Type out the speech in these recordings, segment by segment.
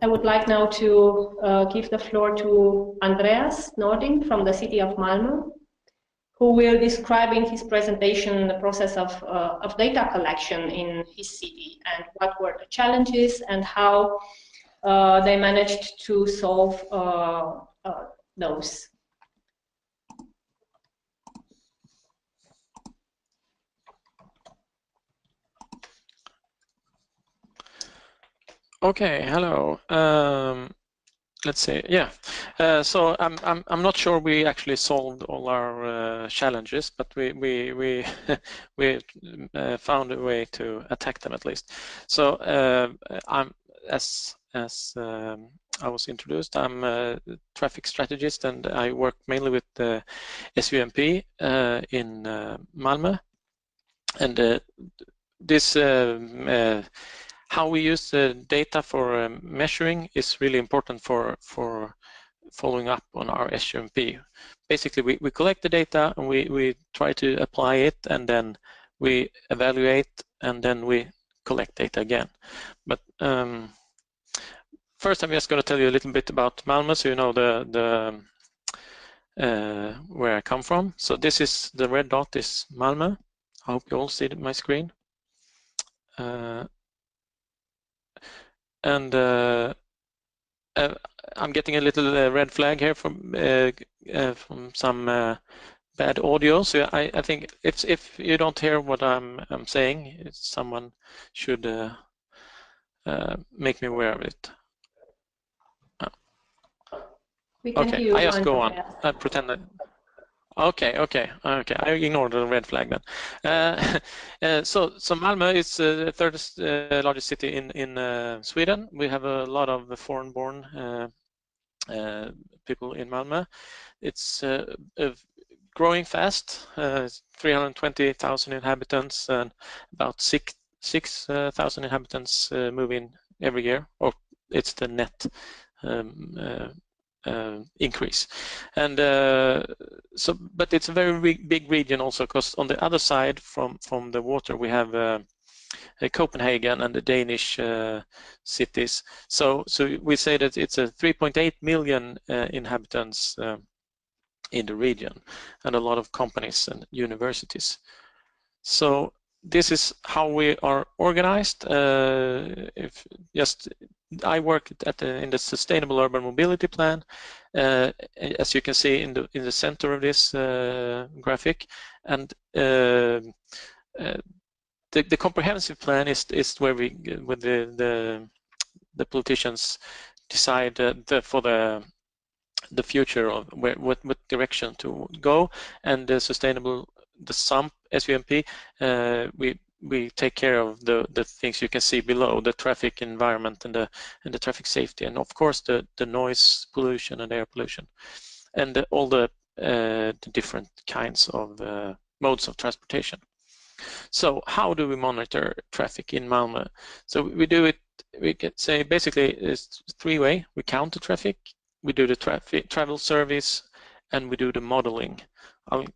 I would like now to give the floor to Andreas Nordin from the City of Malmö, who will describe in his presentation the process of data collection in his city and what were the challenges and how they managed to solve those. Okay, hello. Let's see. Yeah. So I'm not sure we actually solved all our challenges, but we we found a way to attack them at least. So I'm as I was introduced, I'm a traffic strategist, and I work mainly with the SUMP in Malmö, and this. How we use the data for measuring is really important for following up on our SUMP. Basically, we collect the data and we try to apply it, and then we evaluate, and then we collect data again. But first, I'm just going to tell you a little bit about Malmö, so you know where I come from. So this is the red dot is Malmö. I hope you all see my screen. And I'm getting a little red flag here from some bad audio. So I think if you don't hear what I'm saying, someone should make me aware of it. Okay, I just go on. I pretend that. Okay. I ignored the red flag then. So Malmö is the third largest city in Sweden. We have a lot of foreign-born people in Malmö. It's growing fast. 320,000 inhabitants, and about 6,000 inhabitants move in every year, or it's the net increase. And but it's a very big region also, because on the other side from the water we have Copenhagen and the Danish cities. So we say that it's a 3.8 million inhabitants in the region, and a lot of companies and universities. So this is how we are organized. I work in the Sustainable Urban Mobility Plan, as you can see in the center of this graphic, and the comprehensive plan is where the politicians decide for the future of what direction to go, and the SUMP, we take care of the things you can see below, the traffic environment and the traffic safety, and of course the noise pollution and air pollution, and all the different kinds of modes of transportation. So how do we monitor traffic in Malmö? So we do it, we could say basically it's three-way. We count the traffic, we do the travel service, and we do the modeling. I'll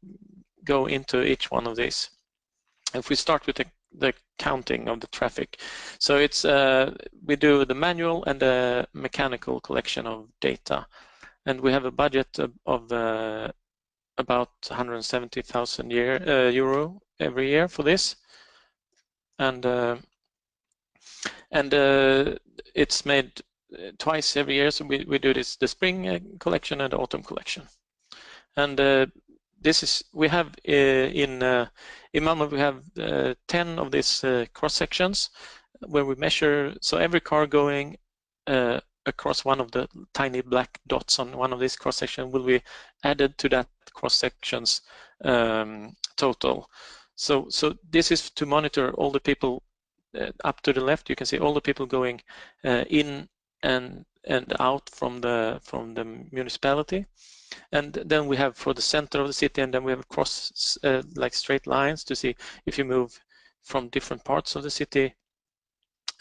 go into each one of these. If we start with the counting of the traffic, so it's we do the manual and the mechanical collection of data, and we have a budget of about 170,000 euro every year for this, and it's made twice every year. So we do the spring collection and the autumn collection, and this is we have in Malmö we have 10 of these cross sections where we measure. So every car going across one of the tiny black dots on one of these cross sections will be added to that cross sections total. So this is to monitor all the people up to the left. You can see all the people going in and out from the municipality, and then we have for the center of the city, and then we have cross like straight lines to see if you move from different parts of the city,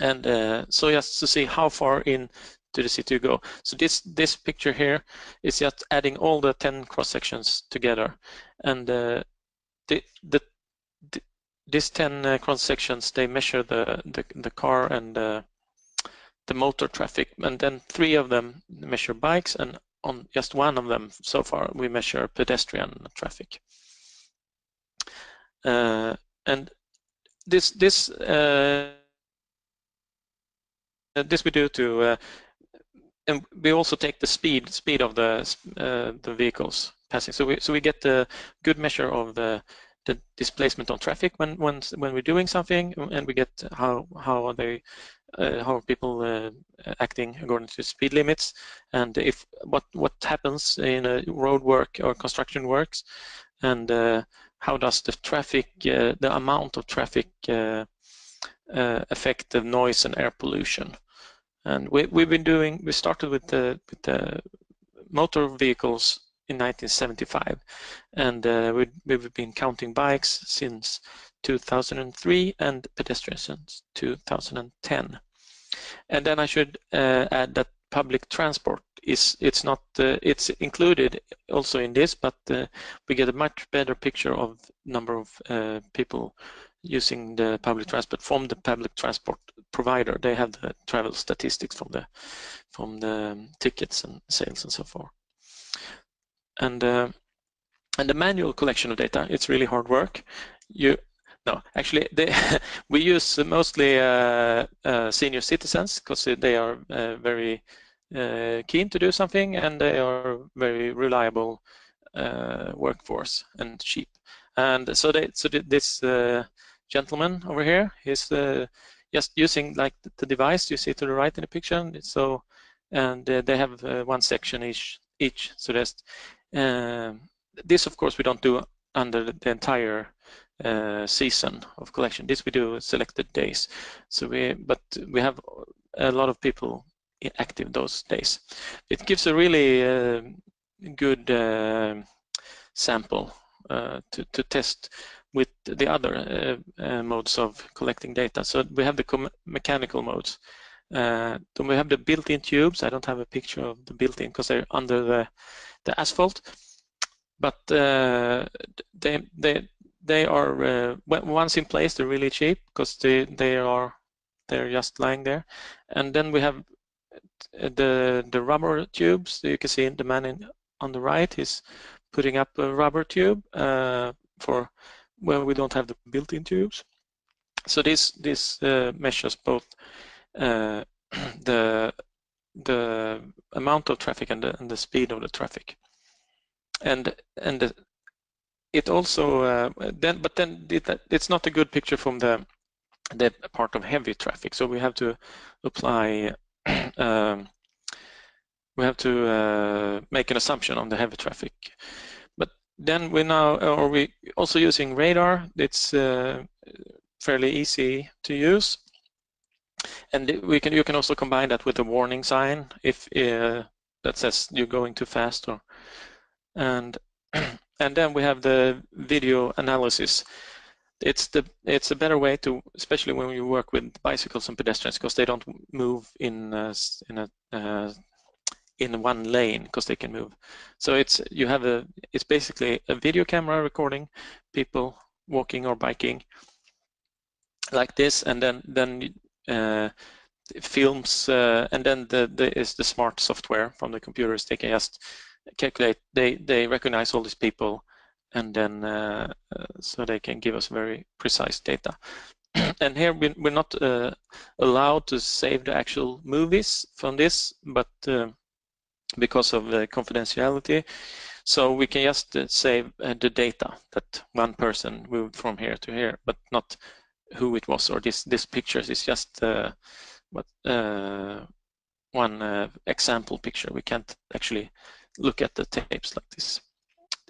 and so just to see how far in to the city you go. So this picture here is just adding all the 10 cross sections together, and these 10 cross sections, they measure the car and the motor traffic, and then 3 of them measure bikes, and on just 1 of them so far we measure pedestrian traffic. And this we do to, and we also take the speed of the vehicles passing. So we get a good measure of the displacement on traffic when we're doing something, and we get how are people acting according to speed limits, and if what happens in a road work or construction works, and how does the traffic, the amount of traffic affect the noise and air pollution. And we started with the motor vehicles in 1975, and we've been counting bikes since 2003 and pedestrians since 2010. And then I should add that public transport it's included also in this, but we get a much better picture of number of people using the public transport from the public transport provider. They have the travel statistics from the tickets and sales and so forth. And the manual collection of data, it's really hard work. We use mostly senior citizens, because they are very keen to do something, and they are very reliable workforce and cheap. And so this gentleman over here is just using like the device you see to the right in the picture. So, and they have 1 section each. So there's this, of course, we don't do under the entire season of collection. This we do selected days. So but we have a lot of people active those days. It gives a really good sample to test with the other modes of collecting data. So we have the mechanical modes. Then we have the built-in tubes. I don't have a picture of the built-in because they're under the asphalt, but they are once in place, they're really cheap because they're just lying there. And then we have the rubber tubes. You can see the man on the right is putting up a rubber tube for where we don't have the built-in tubes. So this measures both the amount of traffic and the speed of the traffic, and it also it's not a good picture from the part of heavy traffic. So we have to apply we have to make an assumption on the heavy traffic. But then we also using radar. It's fairly easy to use, and you can also combine that with a warning sign if that says you're going too fast, and then we have the video analysis. It's a better way to, especially when you work with bicycles and pedestrians, because they don't move in one lane, because they can move. So it's basically a video camera recording people walking or biking like this, and then it films, and then is the smart software from the computers. They can just calculate. They recognize all these people, and then so they can give us very precise data. And here we're not allowed to save the actual movies from this, but because of the confidentiality, so we can just save the data that one person moved from here to here, but not who it was, or this pictures is just one example picture. We can't actually look at the tapes like this.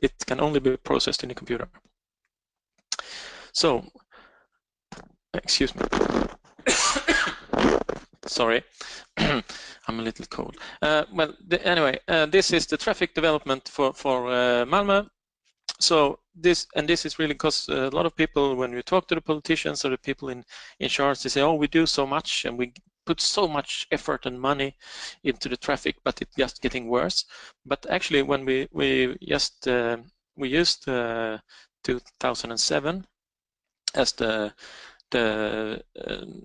It can only be processed in the computer. So, excuse me. Sorry, I'm a little cold. Well, anyway, this is the traffic development for Malmö. So this is really because a lot of people, when we talk to the politicians or the people in charge, they say, "Oh, we do so much and we put so much effort and money into the traffic, but it's just getting worse." But actually, when we used 2007 as the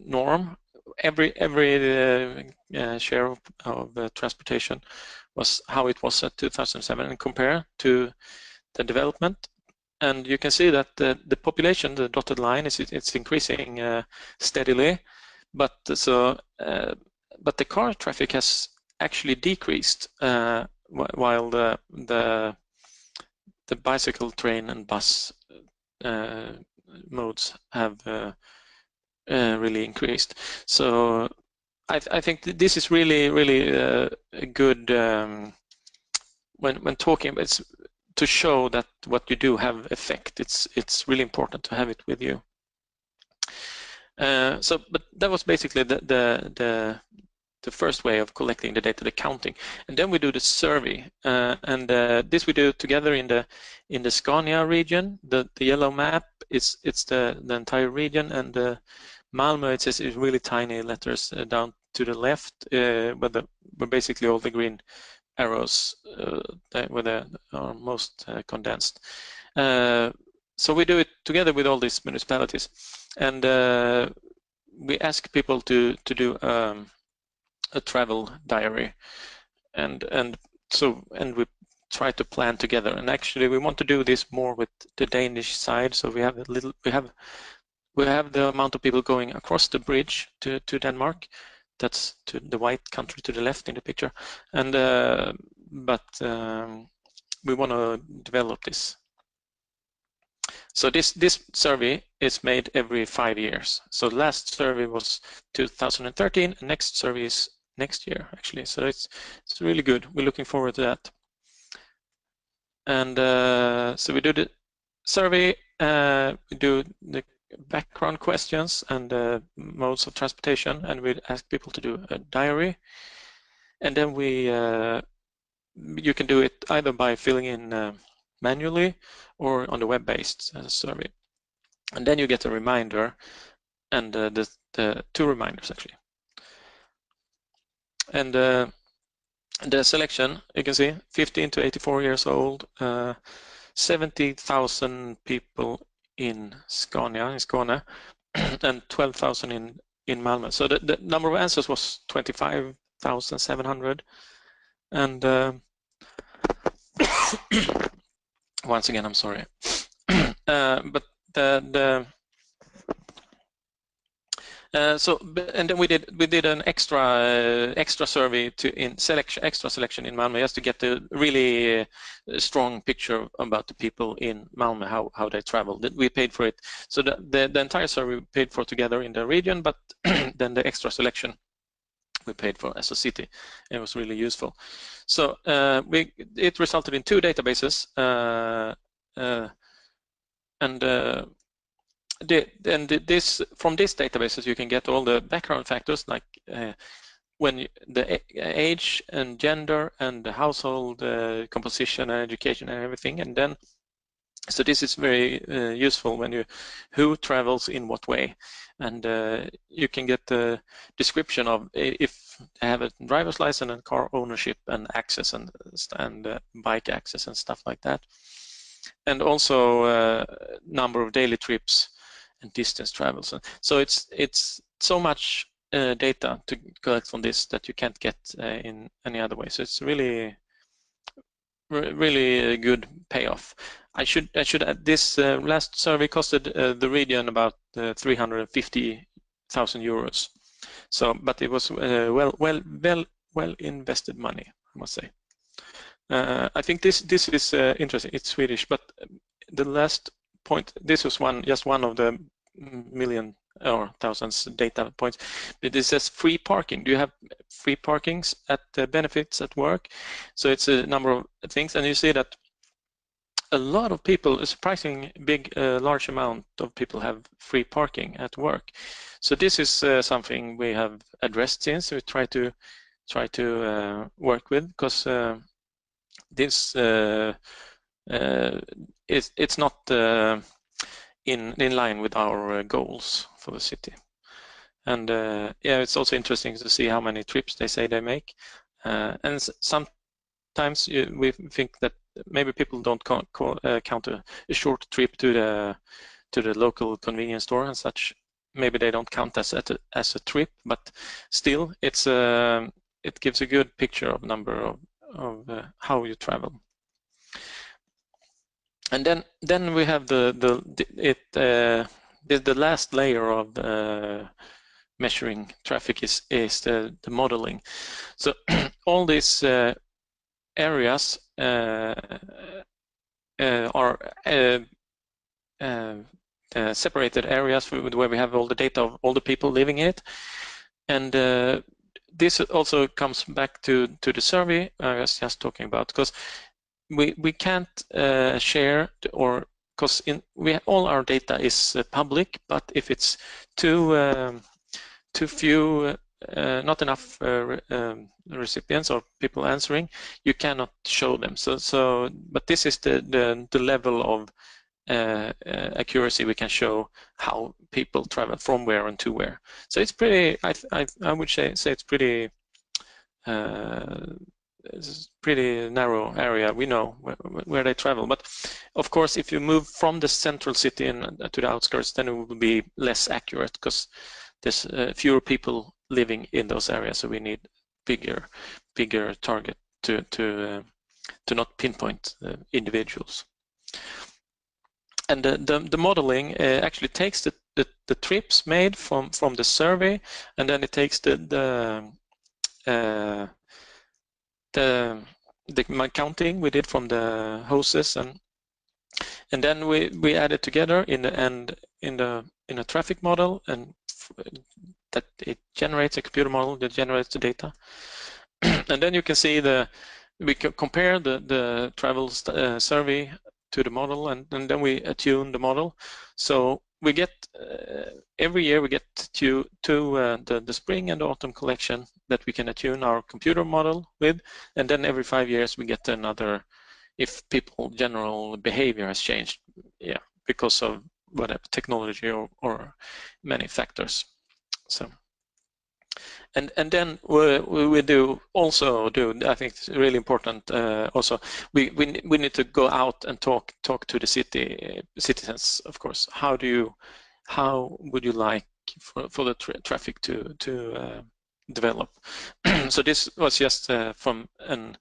norm, every share of transportation was how it was at 2007 and compare to the development. And you can see that the population, the dotted line, it's increasing steadily, but but the car traffic has actually decreased while the bicycle, train, and bus modes have really increased. So I think this is really a good when talking. It's to show that what you do have effect. It's really important to have it with you. But that was basically the first way of collecting the data, the counting, and then we do the survey, and this we do together in the Scania region. The yellow map it's the entire region, and Malmö it's really tiny letters down to the left, where basically all the green arrows where they are most condensed. So we do it together with all these municipalities, and we ask people to do a travel diary, and we try to plan together. And actually, we want to do this more with the Danish side. So we have the amount of people going across the bridge to Denmark. That's to the white country to the left in the picture, and but we want to develop this. So this survey is made every 5 years. So the last survey was 2013, and next survey is next year actually. So it's really good. We're looking forward to that. And so we do the survey, we do the background questions and modes of transportation, and we ask people to do a diary, and then you can do it either by filling in manually or on the web-based survey, and then you get a reminder, and the 2 reminders actually. And the selection, you can see 15 to 84 years old, 70,000 people in Scania, and 12,000 in Malmö. So the number of answers was 25,700, and once again, I'm sorry, but and then we did an extra survey extra selection in Malmö, just to get a really strong picture about the people in Malmö, how they travel. We paid for it, so the entire survey we paid for together in the region, but then the extra selection we paid for as a city. It was really useful. So it resulted in 2 databases, from these databases you can get all the background factors, like the age and gender and the household composition and education and everything. And then so this is very useful when who travels in what way, and you can get the description of if they have a driver's license and car ownership and access and bike access and stuff like that, and also number of daily trips and distance travels. So it's so much data to collect from this that you can't get in any other way. So it's really a good payoff. I should add this last survey costed the region about 350,000 euros. So, but it was well invested money, I must say. I think this is interesting. It's Swedish, but the last point. This was just one of the million or thousands data points. But it says free parking. Do you have free parkings at the benefits at work? So it's a number of things, and you see that a lot of people, a surprising large amount of people have free parking at work. So this is something we have addressed since. We try to work with, because this it's not in line with our goals for the city. And yeah, it's also interesting to see how many trips they say they make, and sometimes we think that maybe people don't count a short trip to the local convenience store and such, maybe they don't count as a trip, but still it gives a good picture of number of how you travel. And then we have the last layer of measuring traffic is the modeling. So all these areas are separated areas where we have all the data of all the people living in it, and this also comes back to the survey I was just talking about, because we can't share because all our data is public, but if it's too few, not enough recipients or people answering, you cannot show them. But this is the level of accuracy we can show how people travel from where and to where. So it's pretty. I would say it's pretty. It's a pretty narrow area. We know where they travel, but of course, if you move from the central city to the outskirts, then it will be less accurate because there's fewer people living in those areas. So we need bigger target to not pinpoint individuals. And the modeling actually takes the trips made from the survey, and then it takes the counting we did from the houses, and then we add it together in a traffic model, and that it generates a computer model that generates the data. And then you can see we can compare the travel survey to the model, and then we attune the model. So we get every year we get to the spring and the autumn collection that we can attune our computer model with, and then every 5 years we get another if people general behavior has changed, because of whatever technology or many factors. So and then we also do, I think it's really important, also we need to go out and talk to the citizens, of course. How would you like for the traffic to develop? So this was just from a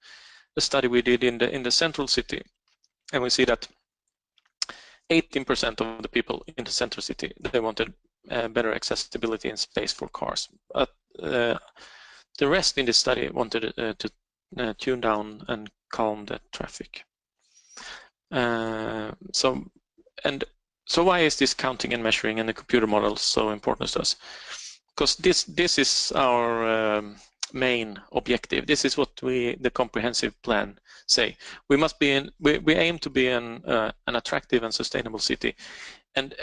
study we did in the central city, and we see that 18% of the people in the central city, they wanted better accessibility and space for cars. But the rest in this study wanted to tune down and calm the traffic. So why is this counting and measuring and the computer models so important to us? Because this is our main objective. This is what the comprehensive plan say. We aim to be an attractive and sustainable city, and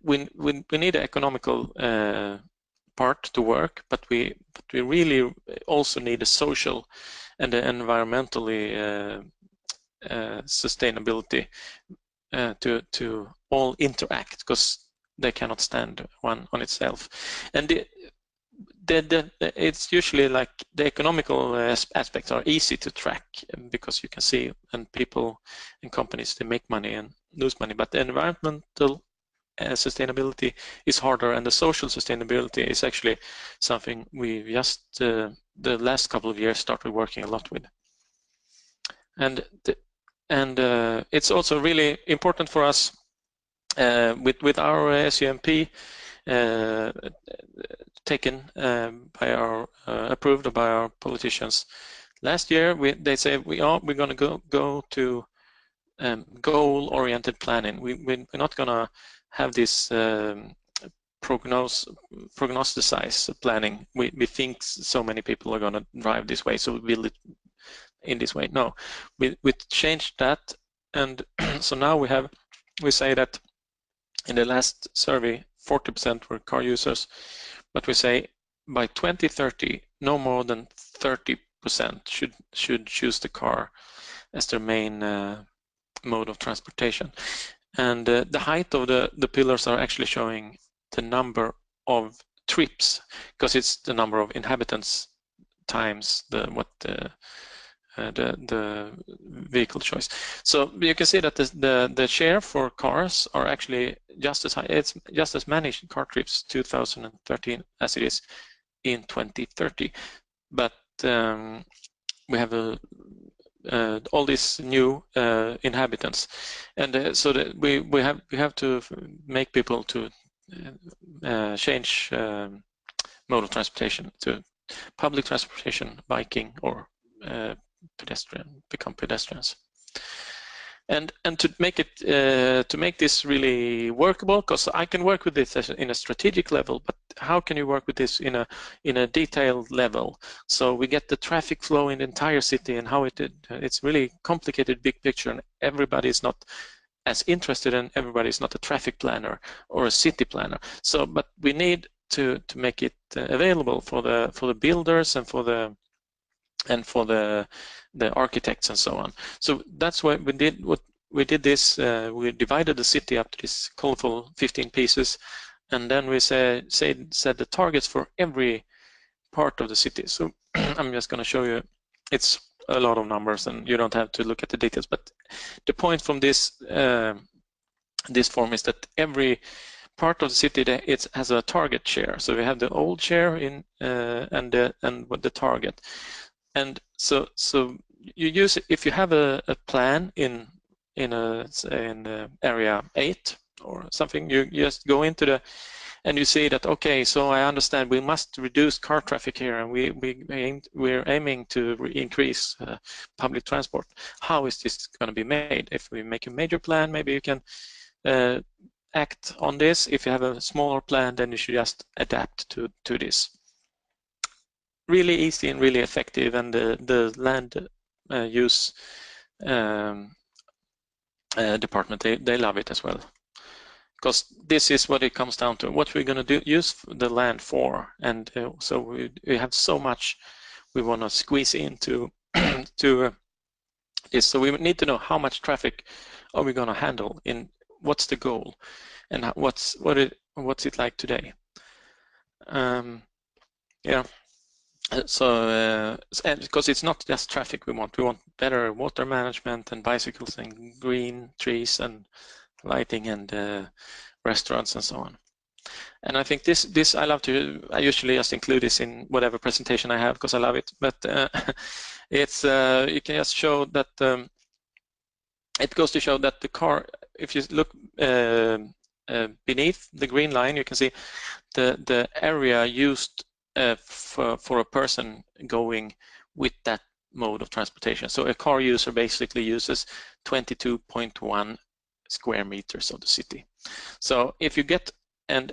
we need an economical part to work, but we really also need a social and environmentally sustainability to all interact, because they cannot stand one on itself. And it's usually like the economical aspects are easy to track because you can see, and people and companies, they make money and lose money, but the environmental sustainability is harder, and the social sustainability is actually something we just the last couple of years started working a lot with. And it's also really important for us with our SUMP taken approved by our politicians. Last year they say we're going to go to goal-oriented planning. We're not going to have this prognosticized planning. We think so many people are going to drive this way, so we build it in this way. No, we changed that, and so now we say that in the last survey 40% were car users, but we say by 2030 no more than 30% should choose the car as their main mode of transportation. And the height of the pillars are actually showing the number of trips, because it's the number of inhabitants times the vehicle choice. So you can see that the share for cars are actually just as high. It's just as many car trips 2013 as it is in 2030. But we have all these new inhabitants, and so that we have to make people to change mode of transportation to public transportation, biking, or become pedestrians. And to make it to make this really workable, because I can work with this in a strategic level, but how can you work with this in a detailed level? So we get the traffic flow in the entire city and how it's really complicated big picture, and everybody is not as interested, and everybody is not a traffic planner or a city planner. So, but we need to make it available for the builders and for the architects and so on. So that's why we did we divided the city up to these colorful 15 pieces, and then we set the targets for every part of the city. So I'm just going to show you. It's a lot of numbers, and you don't have to look at the details. But the point from this this form is that every part of the city it has a target share. So we have the old share in and the target. And so you use it if you have a plan in area 8 or something. You just go into and you see that, okay, so I understand we must reduce car traffic here, and we're aiming to increase public transport. How is this going to be made? If we make a major plan, maybe you can act on this. If you have a smaller plan, then you should just adapt to this. Really easy and really effective, and the land use department, they love it as well, because this is what it comes down to, what we're going to use the land for. And so we have so much we want to squeeze into to this. So we need to know how much traffic are we going to handle, in what's the goal, and what's it like today. Yeah. So and because it's not just traffic we want better water management and bicycles and green trees and lighting and restaurants and so on. And I think this I usually just include this in whatever presentation I have because I love it. But it's you can just show that it goes to show that the car, if you look beneath the green line, you can see the area used for a person going with that mode of transportation. So a car user basically uses 22.1 square meters of the city. So if you get and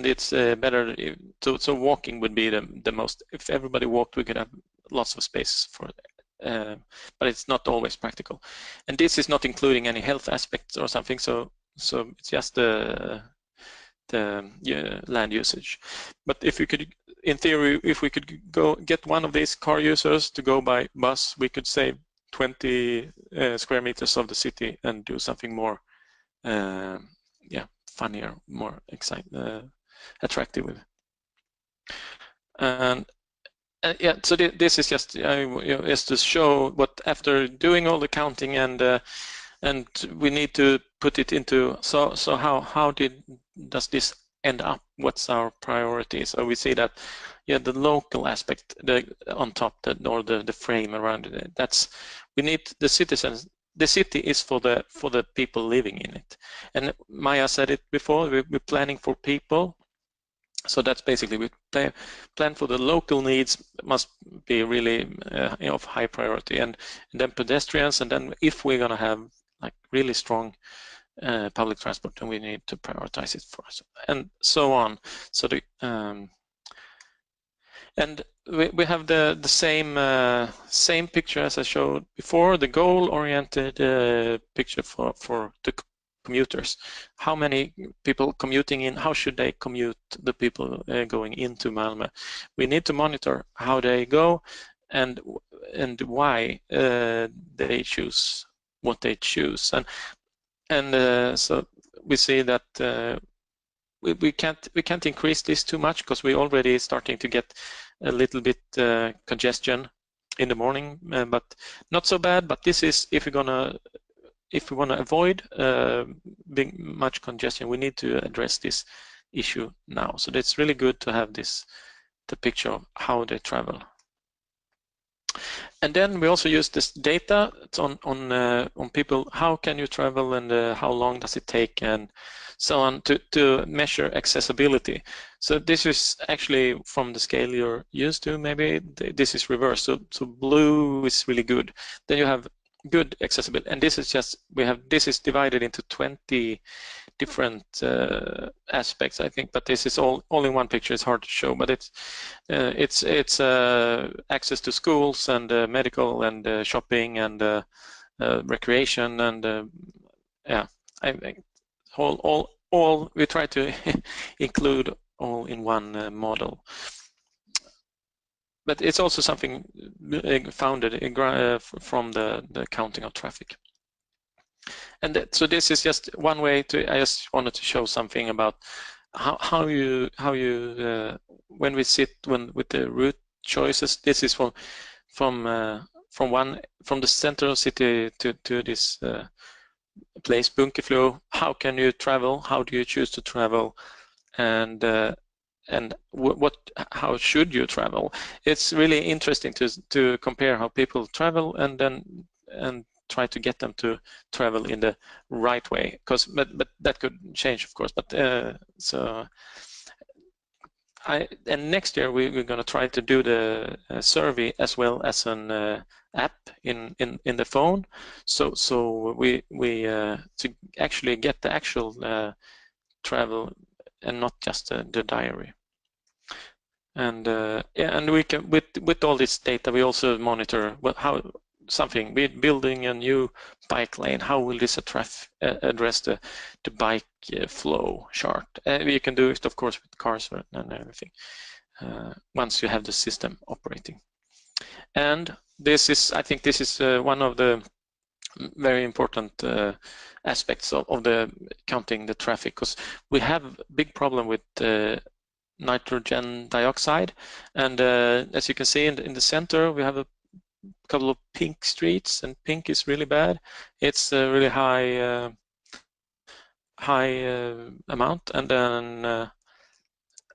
it's better, so walking would be the most. If everybody walked, we could have lots of space for but it's not always practical. And this is not including any health aspects or something, so it's just the land usage. But if we could, in theory, if we could go get one of these car users to go by bus, we could save 20 square meters of the city and do something more funnier, more exciting, attractive with. And yeah, so this is just is to show what, after doing all the counting and we need to put it into, so how does this end up? What's our priority? So we see that, yeah, the local aspect, on top, or the frame around it, that's, we need the citizens. The city is for the people living in it. And Maya said it before, we're planning for people. So that's basically, we plan for the local needs, must be really of high priority, and then pedestrians, and then if we're going to have like really strong public transport, then we need to prioritize it for us, and so on. So and we have the same picture as I showed before, the goal-oriented picture for the commuters. How many people commuting in? How should they commute? The people going into Malmö. We need to monitor how they go and why they choose what they choose. And so we see that we can't increase this too much because we're already starting to get a little bit congestion in the morning, but not so bad. But this is if we want to avoid big much congestion, we need to address this issue now. So it's really good to have the picture of how they travel. And then we also use this data on people. How can you travel, and how long does it take, and so on, to measure accessibility. So this is actually from the scale you're used to. Maybe this is reversed. So blue is really good. Then you have good accessibility, and this is just this is divided into 20 different aspects, I think, but this is all in one picture. It's hard to show, but it's access to schools and medical and shopping and recreation and yeah, I think all we try to include all in one model. But it's also something founded from the counting of traffic. And so this is just one way to. I just wanted to show something about how you when we sit with the route choices. This is from the center of city to this place Bunkeflo. How can you travel? How do you choose to travel? And how should you travel? It's really interesting to compare how people travel and try to get them to travel in the right way. But that could change, of course. But and next year we're going to try to do the survey as well as an app in the phone. So we to actually get the actual travel and not just the diary. And yeah, and we can with all this data we also monitor we're building a new bike lane. How will this address the bike flow chart? You can do it, of course, with cars and everything once you have the system operating. And I think this is one of the very important aspects of the counting the traffic, because we have a big problem with nitrogen dioxide, and as you can see in the center we have a couple of pink streets, and pink is really bad. It's a really high amount, and then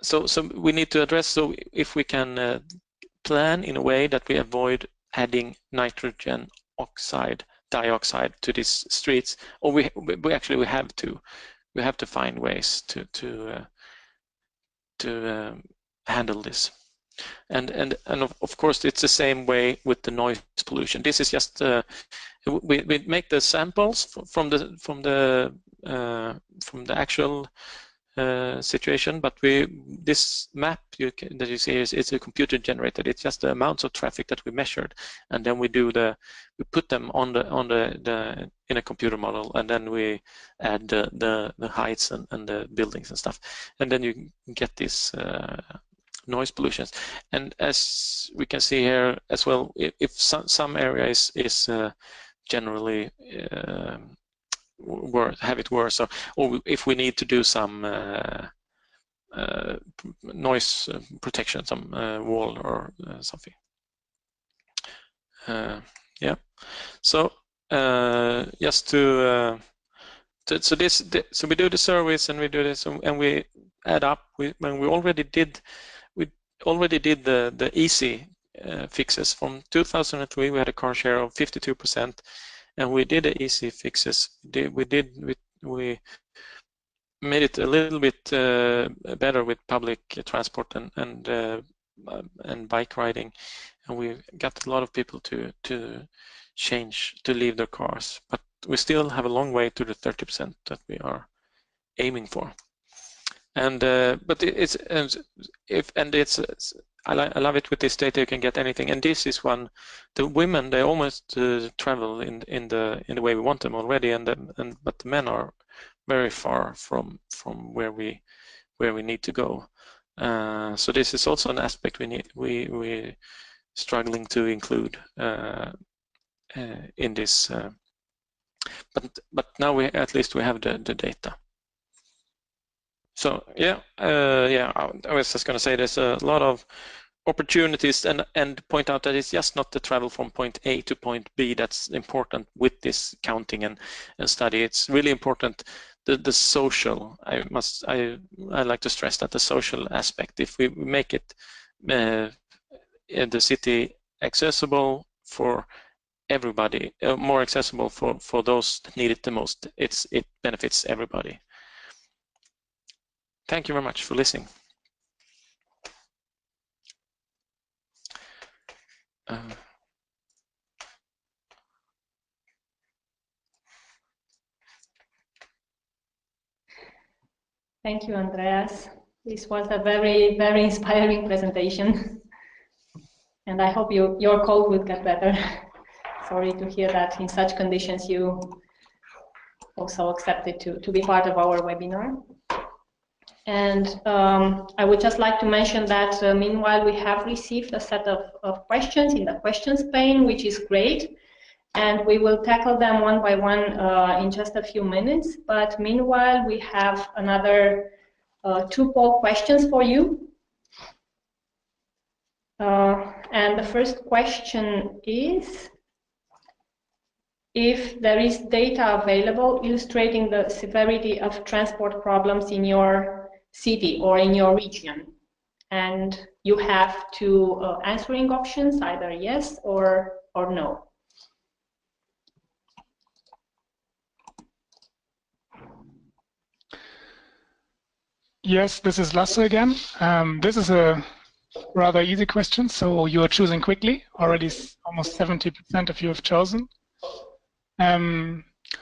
so we need to address. So if we can plan in a way that we avoid adding nitrogen dioxide to these streets, or we have to find ways to handle this. And of course it's the same way with the noise pollution. This is just we make the samples from the actual situation, but this map that you see is a computer generated. It's just the amounts of traffic that we measured, and then we put them in a computer model, and then we add the heights and the buildings and stuff, and then you get this noise pollutions. And as we can see here as well, if some area is generally have it worse, or if we need to do some noise protection, some wall or something. Yeah. So just so we do the surveys and we do this, and we add up. When we already did the easy fixes from 2003. We had a car share of 52%, and we did the easy fixes. We made it a little bit better with public transport and bike riding, and we got a lot of people to leave their cars. But we still have a long way to the 30% that we are aiming for. And but I love it with this data. You can get anything, and this is one. The women, they almost travel in the way we want them already, but the men are very far from where we need to go. So this is also an aspect we're struggling to include in this. But now at least we have the data. So yeah, I was just going to say there's a lot of opportunities and point out that it's just not the travel from point A to point B that's important with this counting and study. It's really important the social. I like to stress that the social aspect. If we make it the city accessible for everybody, more accessible for those that need it the most, it benefits everybody. Thank you very much for listening. Thank you, Andreas. This was a very, very inspiring presentation. And I hope your cold will get better. Sorry to hear that in such conditions you also accepted to be part of our webinar. And I would just like to mention that meanwhile we have received a set of questions in the questions pane, which is great. And we will tackle them one by one in just a few minutes. But meanwhile, we have another 2 poll questions for you. And the first question is, if there is data available illustrating the severity of transport problems in your city or in your region, and you have 2 answering options, either yes or no. Yes, this is Lasse again. This is a rather easy question, so you are choosing quickly. Already almost 70% of you have chosen.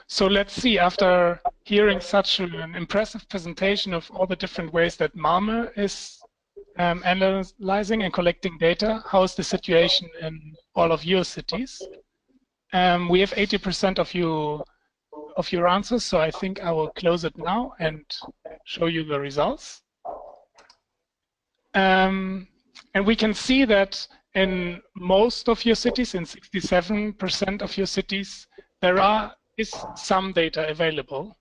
So let's see, after hearing such an impressive presentation of all the different ways that Malmö is analyzing and collecting data, how is the situation in all of your cities? We have 80% of your answers, so I think I will close it now and show you the results. And we can see that in most of your cities, in 67% of your cities, there is some data available.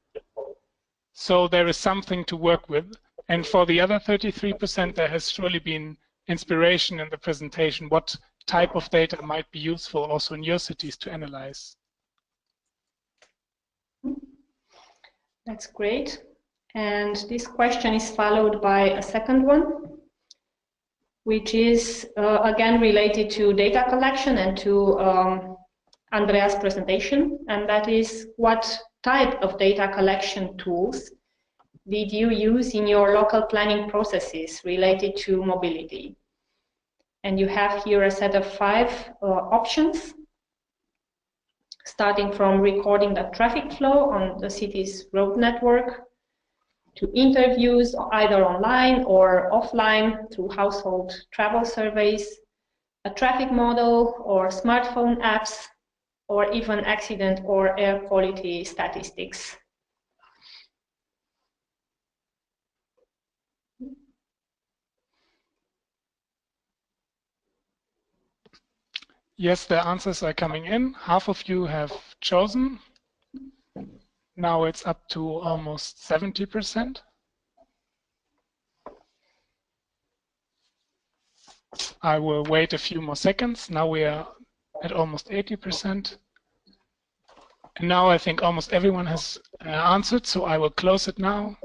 So there is something to work with. And for the other 33%, there has surely been inspiration in the presentation. What type of data might be useful also in your cities to analyze? That's great. And this question is followed by a second one, which is again related to data collection and to Andreas' presentation, and that is, what type of data collection tools did you use in your local planning processes related to mobility? And you have here a set of 5 options, starting from recording the traffic flow on the city's road network, to interviews either online or offline through household travel surveys, a traffic model or smartphone apps, or even accident or air quality statistics. Yes, the answers are coming in. Half of you have chosen. Now it's up to almost 70%. I will wait a few more seconds. Now we are at almost 80%. And now I think almost everyone has answered, so I will close it now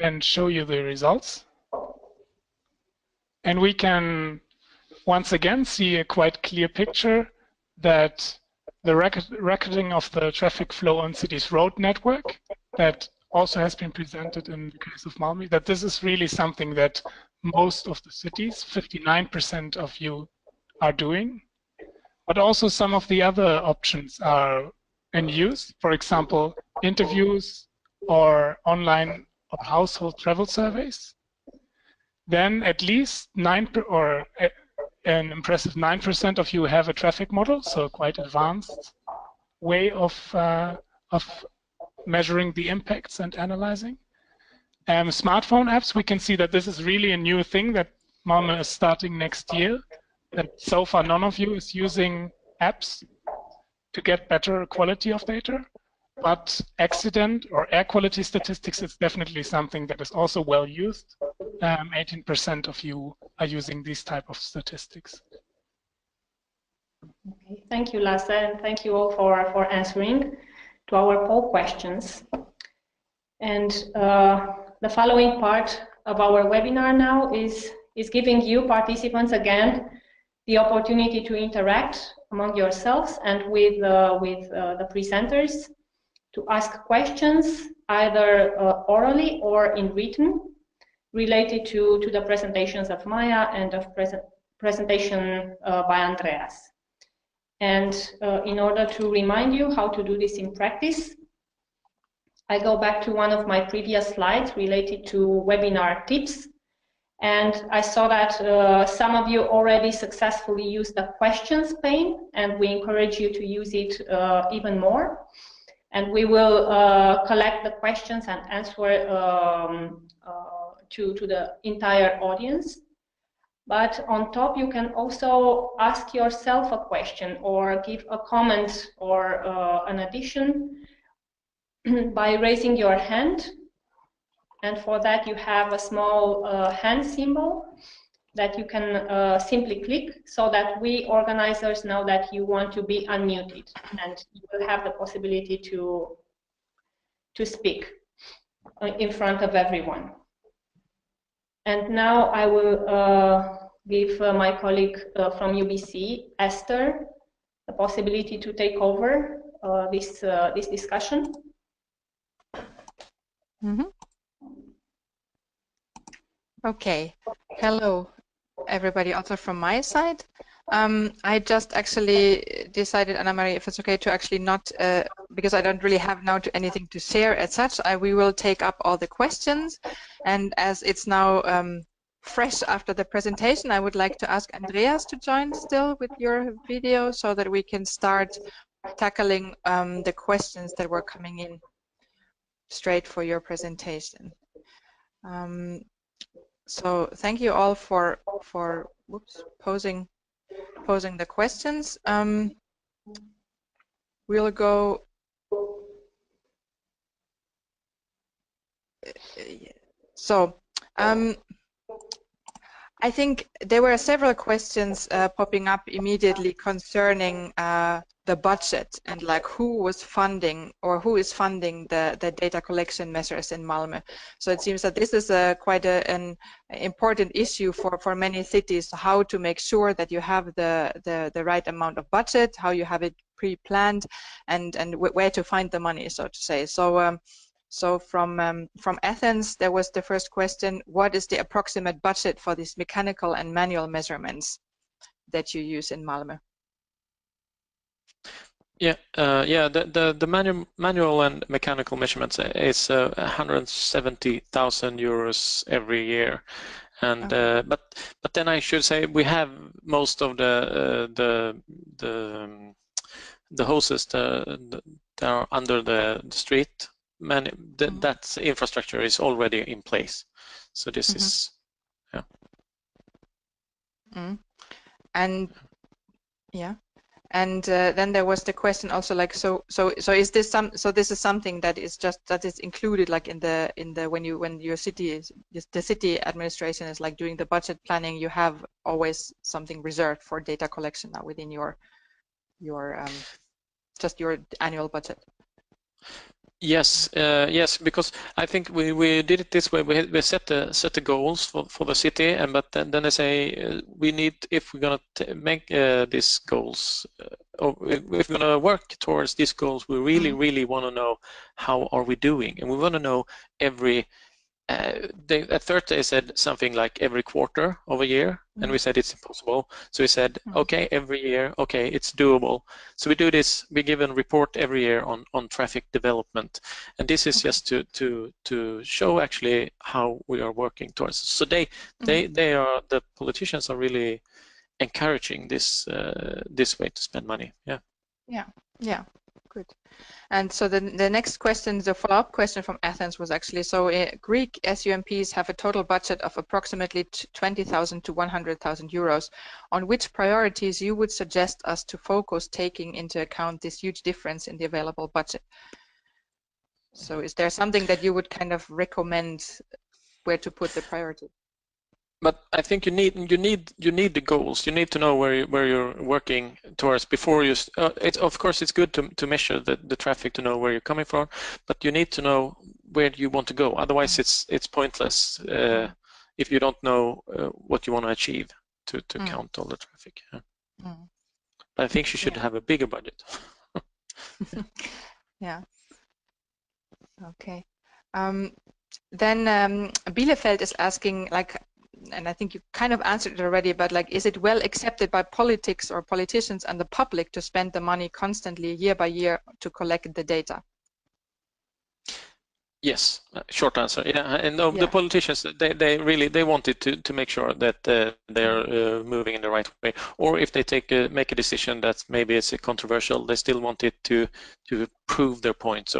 and show you the results. And we can once again see a quite clear picture that the recording of the traffic flow on city's road network, that also has been presented in the case of Malmö, that this is really something that most of the cities, 59% of you, are doing. But also some of the other options are in use. For example, interviews or online or household travel surveys. Then at least an impressive 9% of you have a traffic model, so a quite advanced way of measuring the impacts and analyzing. Smartphone apps, we can see that this is really a new thing that Malmö is starting next year, that so far none of you is using apps to get better quality of data. but accident or air quality statistics is definitely something that is also well used. 18% of you are using these type of statistics. Okay, thank you, Lasse, and thank you all for answering to our poll questions. And the following part of our webinar now is giving you participants again the opportunity to interact among yourselves and with the presenters, to ask questions either orally or in written related to the presentations of Maya and of presentation by Andreas. And in order to remind you how to do this in practice, I go back to one of my previous slides related to webinar tips. And I saw that some of you already successfully used the questions pane, and we encourage you to use it even more. And we will collect the questions and answer to the entire audience. But on top, you can also ask yourself a question or give a comment or an addition by raising your hand. And for that, you have a small hand symbol that you can simply click so that we organizers know that you want to be unmuted and you will have the possibility to speak in front of everyone. And now I will give my colleague from UBC, Esther, the possibility to take over this discussion. Mm-hmm. Okay, hello everybody, also from my side. I just actually decided, Anna-Marie, if it's okay to actually not, because I don't really have now anything to share as such, we will take up all the questions. And as it's now fresh after the presentation, I would like to ask Andreas to join still with your video so that we can start tackling the questions that were coming in straight for your presentation. So thank you all for posing the questions. We'll go. So I think there were several questions popping up immediately concerning the budget and like who was funding or who is funding the data collection measures in Malmö. So it seems that this is quite an important issue for many cities, how to make sure that you have the right amount of budget, how you have it pre-planned, and where to find the money, so to say. So so from Athens, there was the first question: what is the approximate budget for these mechanical and manual measurements that you use in Malmö? Yeah, the manual and mechanical measurements is 170,000 euros every year, and okay. But then I should say we have most of the hoses that are under the street. That infrastructure is already in place, so this is and yeah. And then there was the question also, like, so is this this is something that is included like in the when your city is the city administration is like doing the budget planning, you have always something reserved for data collection now within your just your annual budget. Yes, yes, because I think we did it this way. We set the goals for the city, but then they say we need, if we're gonna make these goals, or if we're gonna work towards these goals, we really want to know how are we doing, and we want to know every. At first they said something like every quarter of a year, and we said it's impossible. So we said, okay, every year, okay, it's doable. So we do this. We give a report every year on traffic development, and this is just to show actually how we are working towards. So they are, the politicians are really encouraging this this way to spend money. Yeah. Good. And so the next question, the follow-up question from Athens was actually, so Greek SUMPs have a total budget of approximately 20,000 to 100,000 euros. On which priorities you would suggest us to focus, taking into account this huge difference in the available budget? So is there something that you would kind of recommend where to put the priority? But I think you need the goals. You need to know where you're working towards before you. Of course it's good to measure the traffic to know where you're coming from, but you need to know where you want to go. Otherwise, it's pointless if you don't know what you want to achieve to count all the traffic. Yeah. But I think you should have a bigger budget. Yeah. Okay. Then Bielefeld is asking, like, and I think you kind of answered it already, but like, is it well accepted by politics or politicians and the public to spend the money constantly year by year to collect the data? Yes, short answer. Yeah, and the politicians, they wanted to make sure that they're moving in the right way. Or if they make a decision that maybe it's controversial, they still wanted to prove their points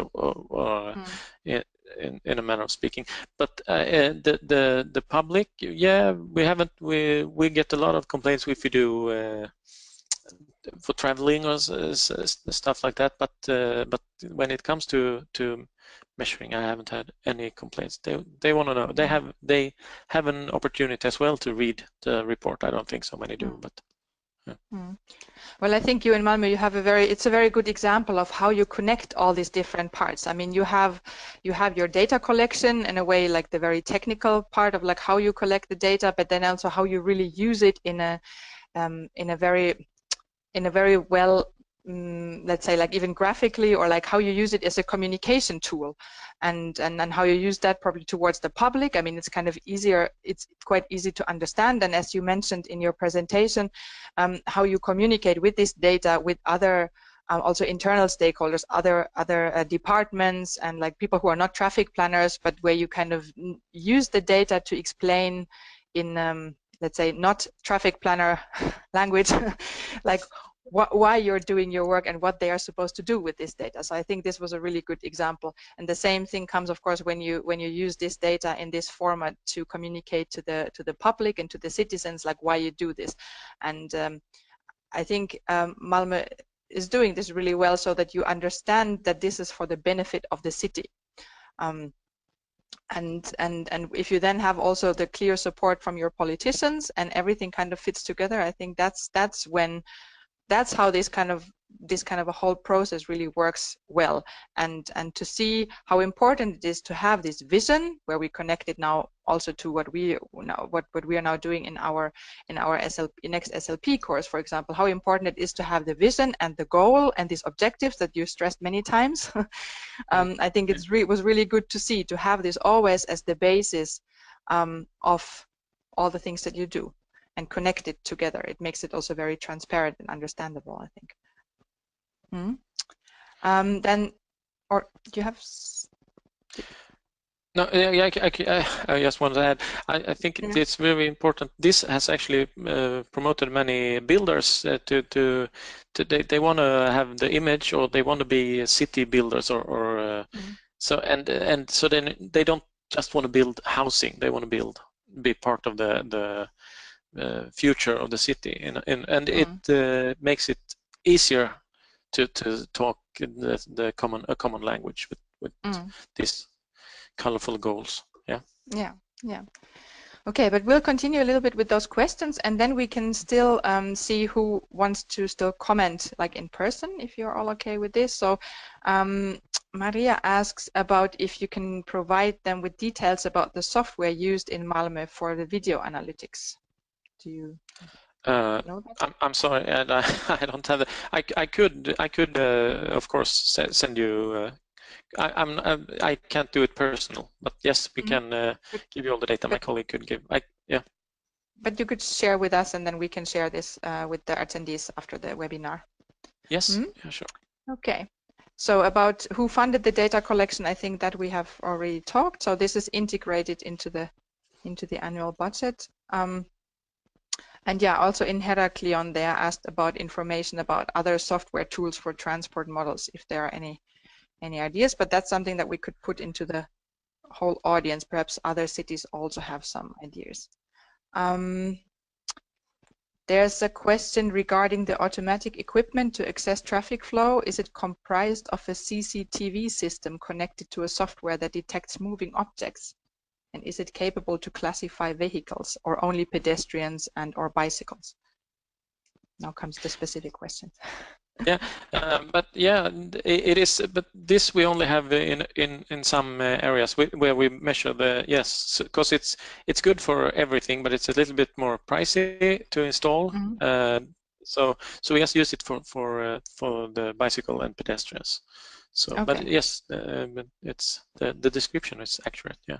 in a manner of speaking. But the public, yeah, we get a lot of complaints if we do for traveling or stuff like that. But when it comes to measuring, I haven't had any complaints. They want to know. They have an opportunity as well to read the report. I don't think so many do, but. Yeah. Well, I think you in Malmö, it's a very good example of how you connect all these different parts. I mean, you have your data collection in a way, like the very technical part of like how you collect the data, but then also how you really use it in a very well, let's say, like even graphically, or like how you use it as a communication tool, and how you use that probably towards the public. I mean, it's kind of easier, it's quite easy to understand, and as you mentioned in your presentation, how you communicate with this data with other also internal stakeholders, other departments, and like people who are not traffic planners, but where you kind of use the data to explain in let's say not traffic planner language, like why you're doing your work and what they are supposed to do with this data. So I think this was a really good example. And the same thing comes, of course, when you use this data in this format to communicate to the public and to the citizens, like why you do this. And I think Malmö is doing this really well, so that you understand that this is for the benefit of the city. And if you then have also the clear support from your politicians and everything kind of fits together, I think that's how this kind of a whole process really works well, and to see how important it is to have this vision, where we connect it now also to what we are now doing in our next SLP course, for example, how important it is to have the vision and the goal and these objectives that you stressed many times. I think it was really good to see, to have this always as the basis of all the things that you do, and connect it together. It makes it also very transparent and understandable, I think. Then, or do you have? No, yeah, I just want to add. I think it's very important. This has actually promoted many builders they want to have the image, or they want to be city builders, or so and so then they don't just want to build housing. They want to be part of the future of the city, and it makes it easier to talk a common language with these colorful goals. Yeah. Okay, but we'll continue a little bit with those questions, and then we can still see who wants to still comment, like in person, if you're all okay with this. So Maria asks about if you can provide them with details about the software used in Malmö for the video analytics. Do you know that? I'm sorry, and I don't have it. I could of course send you. I can't do it personal, but yes, we can give you all the data. My colleague could give. Yeah. But you could share with us, and then we can share this with the attendees after the webinar. Yes. Yeah, sure. Okay. So about who funded the data collection, I think that we have already talked. So this is integrated into the annual budget. And yeah, also in Heraklion, they are asked about information about other software tools for transport models, if there are any ideas, but that's something that we could put into the whole audience. Perhaps other cities also have some ideas. There's a question regarding the automatic equipment to access traffic flow. Is it comprised of a CCTV system connected to a software that detects moving objects? And is it capable to classify vehicles or only pedestrians and or bicycles? Now comes the specific question. Yeah, but yeah, it is. But this we only have in some areas where we measure the because it's good for everything, but it's a little bit more pricey to install. So we just use it for the bicycle and pedestrians. So, okay. But yes, but it's the description is accurate. Yeah.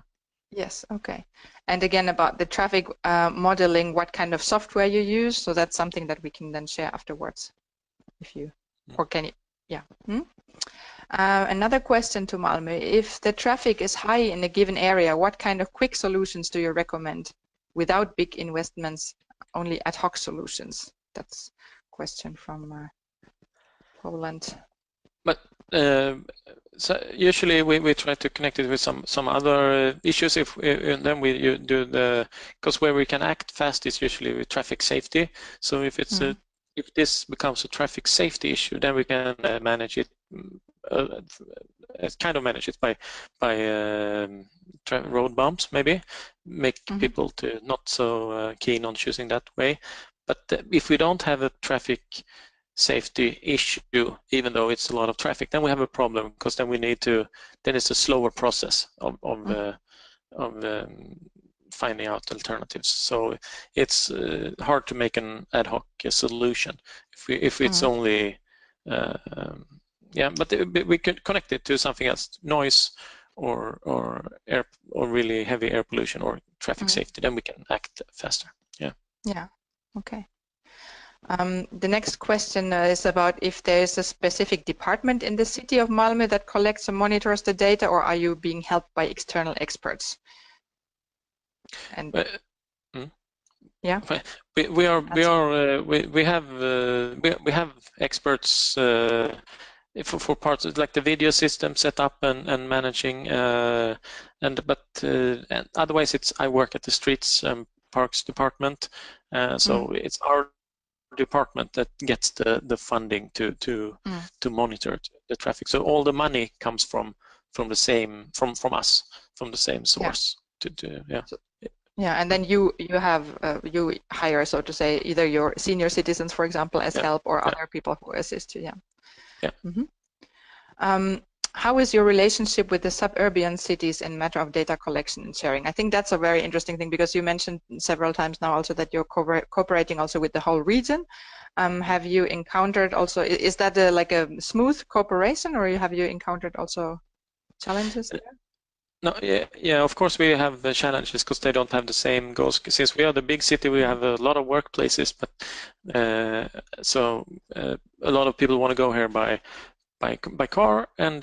Yes. Okay. And again about the traffic modeling, what kind of software you use? So that's something that we can then share afterwards. If you, or can you, yeah. Another question to Malmö. If the traffic is high in a given area, what kind of quick solutions do you recommend without big investments, only ad hoc solutions? That's a question from Poland. But so usually we try to connect it with some other issues. And then we do because where we can act fast is usually with traffic safety. So if it's if this becomes a traffic safety issue, then we can manage it. Kind of manage it by road bumps, maybe make people to not so keen on choosing that way. But if we don't have a traffic safety issue, even though it's a lot of traffic, then we have a problem, because then we need to. Then it's a slower process of finding out alternatives. So it's hard to make an ad hoc solution if it's only but we could connect it to something else, noise or air or really heavy air pollution or traffic safety. Then we can act faster. Yeah. Okay. The next question is about if there is a specific department in the City of Malmö that collects and monitors the data, or are you being helped by external experts? And yeah, we have experts for parts like the video system set up and managing, but otherwise I work at the Streets and Parks department, so it's our department that gets the funding to monitor the traffic. So all the money comes from the same from us, from the same source. And then you have you hire, so to say, either your senior citizens, for example, as help, or other people who assist you. How is your relationship with the suburban cities in matter of data collection and sharing? I think that's a very interesting thing, because you mentioned several times now also that you're cooperating also with the whole region. Have you encountered also, is that like a smooth cooperation, or have you encountered also challenges there? No, of course we have the challenges, because they don't have the same goals. Since we are the big city, we have a lot of workplaces, but a lot of people want to go here by car, and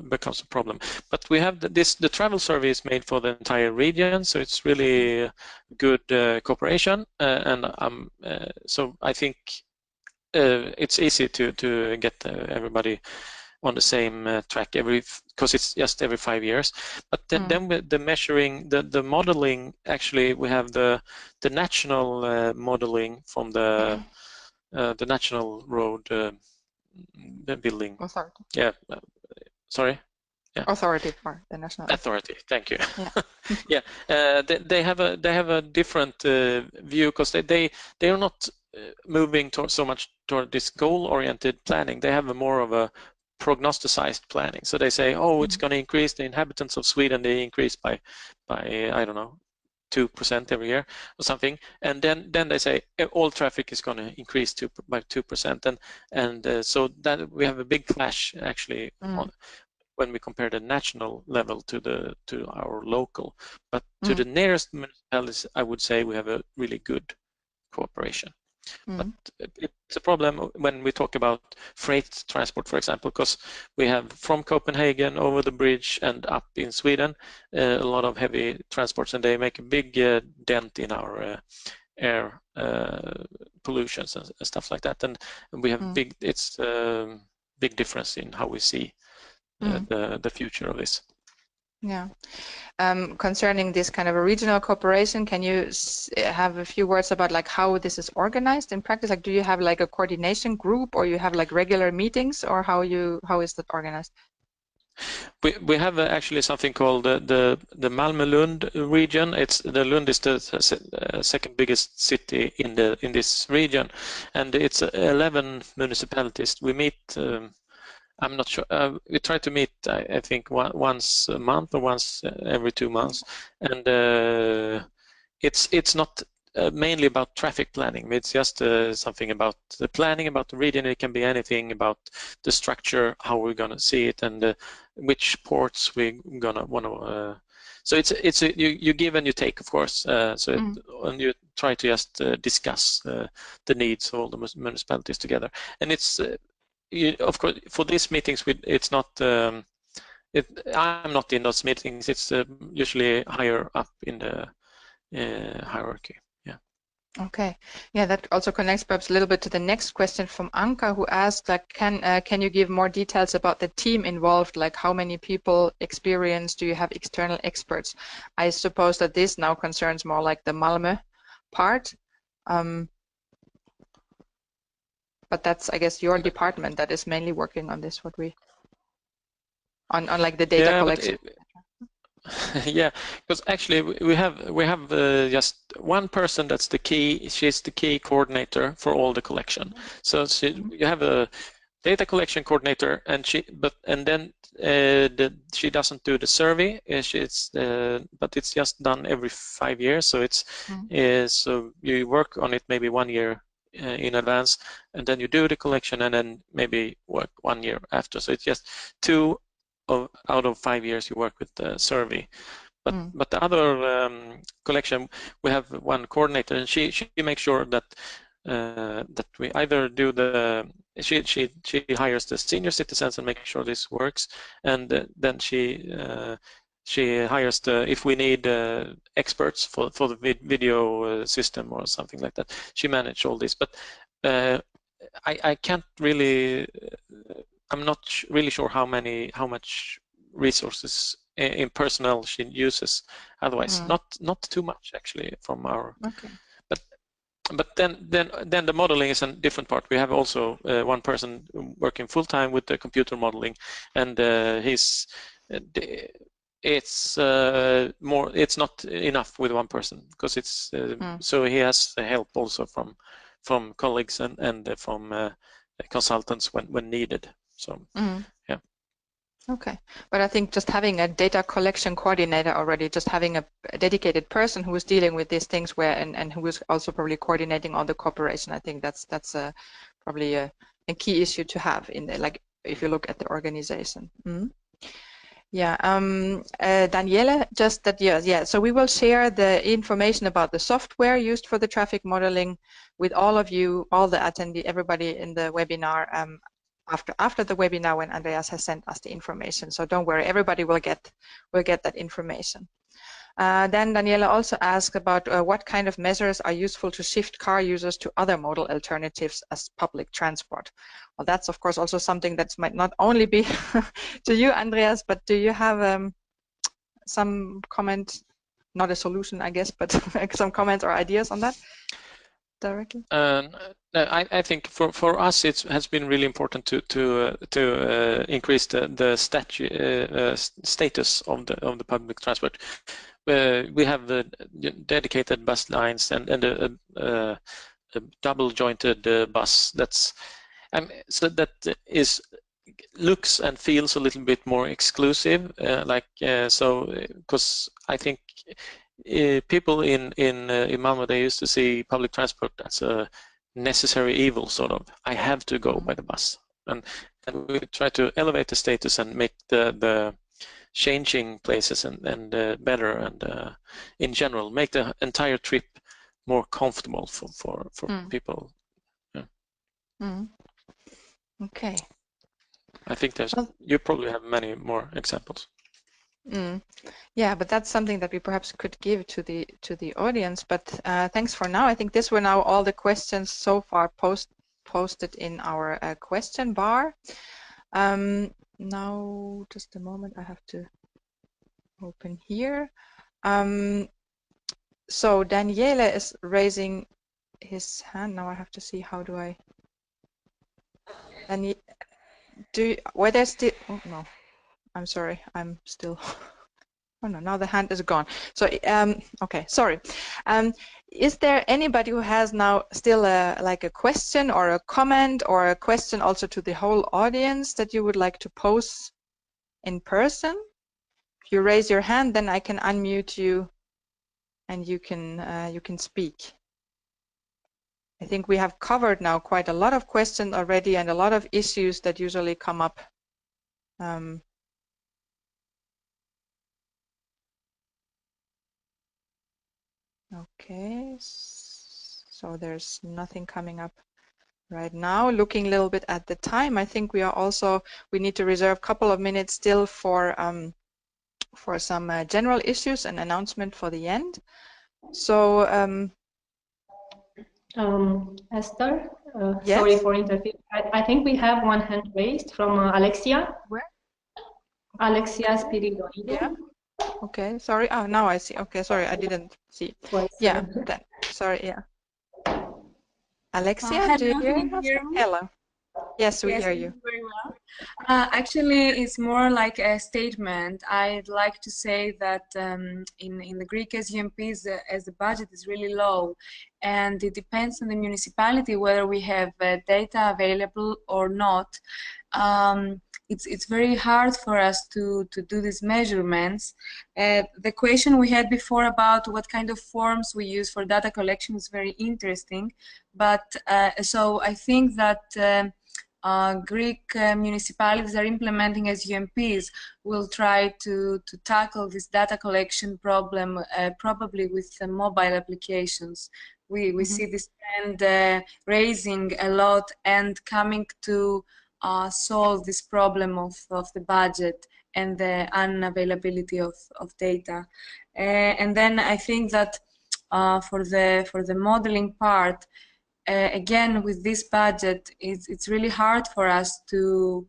becomes a problem. But we have the travel survey is made for the entire region, so it's really good cooperation, and so I think it's easy to get everybody on the same track because it's just every 5 years. But then with the measuring, the modeling, actually we have the national modeling from the national road building authority. Sorry. Authority for the national authority. Thank you. They have a different view, because they are not moving so much toward this goal-oriented planning. They have more of a prognosticized planning. So they say, it's going to increase, the inhabitants of Sweden, they increase by I don't know, 2% every year or something, and then they say all traffic is going to increase by 2%, and so that we have a big clash actually when we compare the national level to our local. But to the nearest municipalities, I would say we have a really good cooperation. But it's a problem when we talk about freight transport, for example, because we have from Copenhagen over the bridge and up in Sweden a lot of heavy transports, and they make a big dent in our air pollutions and stuff like that. And we have big difference in how we see the future of this. Yeah. Concerning this kind of a regional cooperation, can you have a few words about like how this is organized in practice? Like, do you have like a coordination group, or you have like regular meetings, or how is that organized? We have actually something called the Malmö-Lund region. It's the Lund is the second biggest city in this region, and it's 11 municipalities. We meet. I'm not sure. We try to meet, I think, once a month or once every 2 months, and it's not mainly about traffic planning. It's just something about the planning about the region. It can be anything about the structure, how we're going to see it, and which ports we're going to want to. So you give and you take, of course. And you try to just discuss the needs of all the municipalities together, and it's. Of course, for these meetings, it's not. I'm not in those meetings. It's usually higher up in the hierarchy. Yeah. Okay. Yeah, that also connects perhaps a little bit to the next question from Anka, who asked, like, can you give more details about the team involved? Like, how many people, experience, do you have external experts? I suppose that this now concerns more like the Malmö part. But that's, I guess, your department that is mainly working on this. On like the data collection. Yeah, because actually we have just one person that's the key. She's the key coordinator for all the collection. So you have a data collection coordinator, and then she doesn't do the survey. But it's just done every 5 years. So so you work on it maybe 1 year in advance, and then you do the collection, and then maybe work 1 year after. So it's just 2 out of 5 years you work with the survey. But the other collection, we have one coordinator, and she makes sure that we either do she hires the senior citizens and makes sure this works, and then she hires if we need experts for the video system or something like that. She manages all this, but I can't really. I'm not really sure how much resources in personnel she uses. Otherwise, not too much actually from our. Okay. But then the modeling is a different part. We have also one person working full time with the computer modeling, and it's more. It's not enough with one person because it's so he has help also from colleagues and from consultants when needed. So yeah. Okay, but I think just having a data collection coordinator already, just having a dedicated person who is dealing with these things and who is also probably coordinating all the cooperation, I think that's probably a key issue to have in there, like if you look at the organization. Yeah, Daniele, just that, yeah. So we will share the information about the software used for the traffic modeling with all of you, all the attendee, everybody in the webinar after the webinar when Andreas has sent us the information. So don't worry, everybody will get that information. Then Daniela also asked about what kind of measures are useful to shift car users to other modal alternatives as public transport. Well, that's of course also something that might not only be to you, Andreas, but do you have some comment, not a solution, I guess, but some comments or ideas on that directly? I think for us it has been really important to increase the status of the public transport. We have the dedicated bus lines and a double jointed bus so that looks and feels a little bit more exclusive, because I think people in Malmö, they used to see public transport as a necessary evil, sort of. I have to go by the bus, and we try to elevate the status and make the changing places and better, and in general make the entire trip more comfortable for people. Yeah. Okay. I think you probably have many more examples. Yeah, but that's something that we perhaps could give to the audience. But thanks for now. I think these were now all the questions so far posted in our question bar. Now, just a moment, I have to open here. So Daniele is raising his hand. Now I have to see how do I. And where there's still. Oh no, I'm sorry. I'm still. Oh no, now the hand is gone. So okay, sorry. Is there anybody who has now still like a question or a comment or a question also to the whole audience that you would like to pose in person? If you raise your hand, then I can unmute you, and you can speak. I think we have covered now quite a lot of questions already and a lot of issues that usually come up. Okay, so there's nothing coming up right now. Looking a little bit at the time, I think we need to reserve a couple of minutes still for some general issues and announcement for the end. So Esther, yes? sorry for interfering. I think we have one hand raised from Alexia. Where? Alexia Spiridoido. Yeah. Okay, sorry. Oh, now I see. Okay, sorry, I didn't see. Yeah, then, sorry, yeah. Alexia, hello, do you hear us? hear me? Hello. Yes, we yes, hear you. Very well. Actually, it's more like a statement. I'd like to say that in the Greek SUMPs, as the budget is really low, and it depends on the municipality whether we have data available or not. It's very hard for us to do these measurements. The question we had before about what kind of forms we use for data collection is very interesting. But so I think that Greek municipalities are implementing SUMPs will try to tackle this data collection problem probably with mobile applications. We see this trend raising a lot and coming to solve this problem of the budget and the unavailability of data. And then I think that for the modeling part, again, with this budget, it's really hard for us to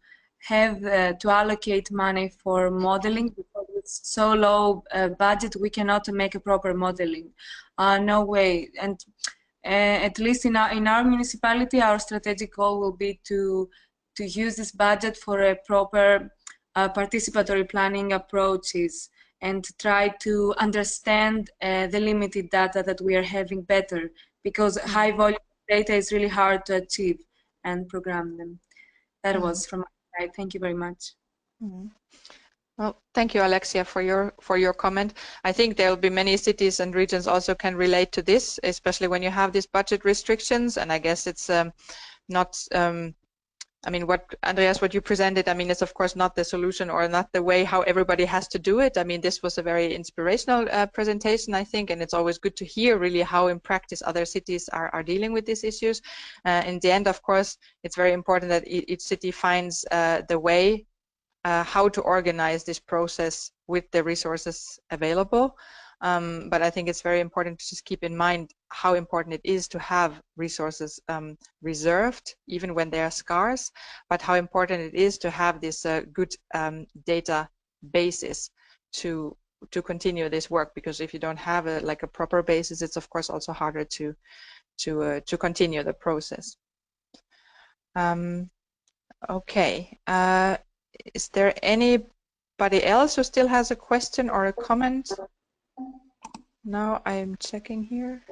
have to allocate money for modeling because it's so low budget. We cannot make a proper modeling. No way. And at least in our municipality, our strategic goal will be to use this budget for a proper participatory planning approaches and try to understand the limited data that we are having better, because high volume data is really hard to achieve and program them. That was from my side. Thank you very much. Well, thank you, Alexia, for your comment. I think there will be many cities and regions also can relate to this, especially when you have these budget restrictions. And I guess it's not. I mean, Andreas, what you presented, I mean, it's of course not the solution or not the way how everybody has to do it. I mean, this was a very inspirational presentation, I think, and it's always good to hear really how in practice other cities are dealing with these issues. In the end, of course, it's very important that each city finds the way how to organize this process with the resources available. But I think it's very important to just keep in mind how important it is to have resources reserved, even when they are scarce, but how important it is to have this good data basis to continue this work, because if you don't have like a proper basis, it's of course also harder to continue the process. Okay. Is there anybody else who still has a question or a comment? No, I'm checking here.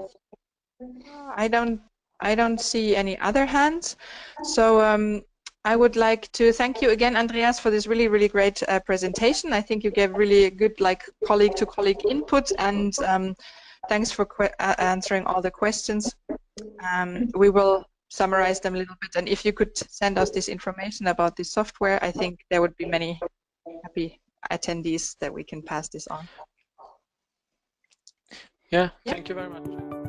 I don't see any other hands. So I would like to thank you again, Andreas, for this really great presentation. I think you gave really good colleague to colleague input, and thanks for answering all the questions. We will summarize them a little bit, and if you could send us this information about this software, I think there would be many happy attendees that we can pass this on. Yeah, thank you very much.